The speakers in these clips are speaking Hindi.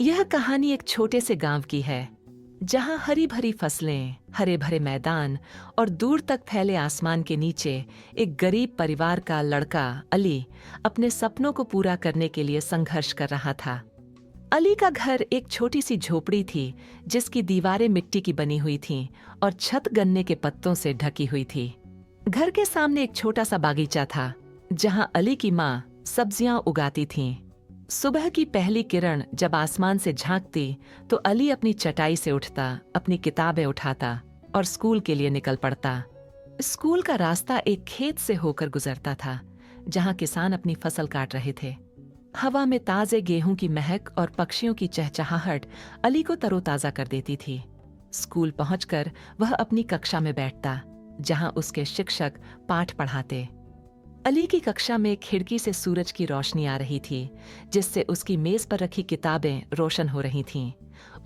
यह कहानी एक छोटे से गांव की है जहां हरी भरी फसलें, हरे भरे मैदान और दूर तक फैले आसमान के नीचे एक गरीब परिवार का लड़का अली अपने सपनों को पूरा करने के लिए संघर्ष कर रहा था। अली का घर एक छोटी सी झोपड़ी थी जिसकी दीवारें मिट्टी की बनी हुई थीं और छत गन्ने के पत्तों से ढकी हुई थी। घर के सामने एक छोटा सा बागीचा था जहां अली की माँ सब्जियां उगाती थीं। सुबह की पहली किरण जब आसमान से झांकती तो अली अपनी चटाई से उठता, अपनी किताबें उठाता और स्कूल के लिए निकल पड़ता। स्कूल का रास्ता एक खेत से होकर गुजरता था जहां किसान अपनी फसल काट रहे थे। हवा में ताजे गेहूं की महक और पक्षियों की चहचहाहट अली को तरोताजा कर देती थी। स्कूल पहुंचकर वह अपनी कक्षा में बैठता जहां उसके शिक्षक पाठ पढ़ाते। अली की कक्षा में खिड़की से सूरज की रोशनी आ रही थी जिससे उसकी मेज पर रखी किताबें रोशन हो रही थीं।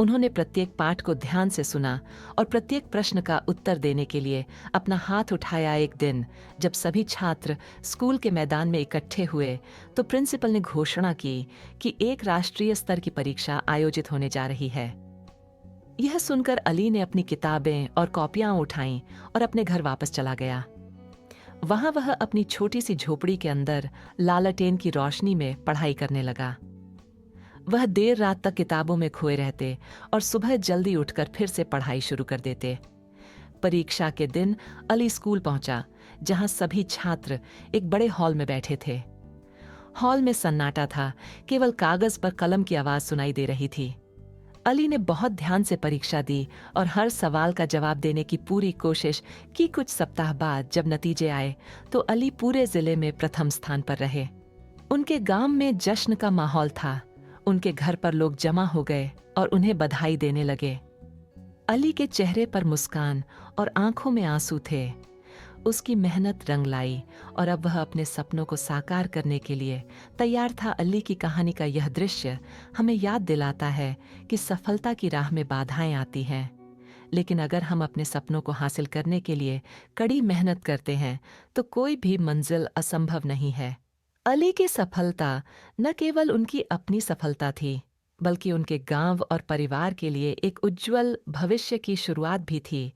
उन्होंने प्रत्येक पाठ को ध्यान से सुना और प्रत्येक प्रश्न का उत्तर देने के लिए अपना हाथ उठाया। एक दिन जब सभी छात्र स्कूल के मैदान में इकट्ठे हुए तो प्रिंसिपल ने घोषणा की कि एक राष्ट्रीय स्तर की परीक्षा आयोजित होने जा रही है। यह सुनकर अली ने अपनी किताबें और कॉपियां उठाईं और अपने घर वापस चला गया। वहां वह अपनी छोटी सी झोपड़ी के अंदर लालटेन की रोशनी में पढ़ाई करने लगा। वह देर रात तक किताबों में खोए रहते और सुबह जल्दी उठकर फिर से पढ़ाई शुरू कर देते। परीक्षा के दिन अली स्कूल पहुंचा जहां सभी छात्र एक बड़े हॉल में बैठे थे। हॉल में सन्नाटा था, केवल कागज पर कलम की आवाज सुनाई दे रही थी। अली ने बहुत ध्यान से परीक्षा दी और हर सवाल का जवाब देने की पूरी कोशिश की। कुछ सप्ताह बाद जब नतीजे आए तो अली पूरे जिले में प्रथम स्थान पर रहे। उनके गांव में जश्न का माहौल था। उनके घर पर लोग जमा हो गए और उन्हें बधाई देने लगे। अली के चेहरे पर मुस्कान और आंखों में आंसू थे। उसकी मेहनत रंग लाई और अब वह अपने सपनों को साकार करने के लिए तैयार था। अली की कहानी का यह दृश्य हमें याद दिलाता है कि सफलता की राह में बाधाएं आती हैं, लेकिन अगर हम अपने सपनों को हासिल करने के लिए कड़ी मेहनत करते हैं तो कोई भी मंजिल असंभव नहीं है। अली की सफलता न केवल उनकी अपनी सफलता थी बल्कि उनके गांव और परिवार के लिए एक उज्जवल भविष्य की शुरुआत भी थी।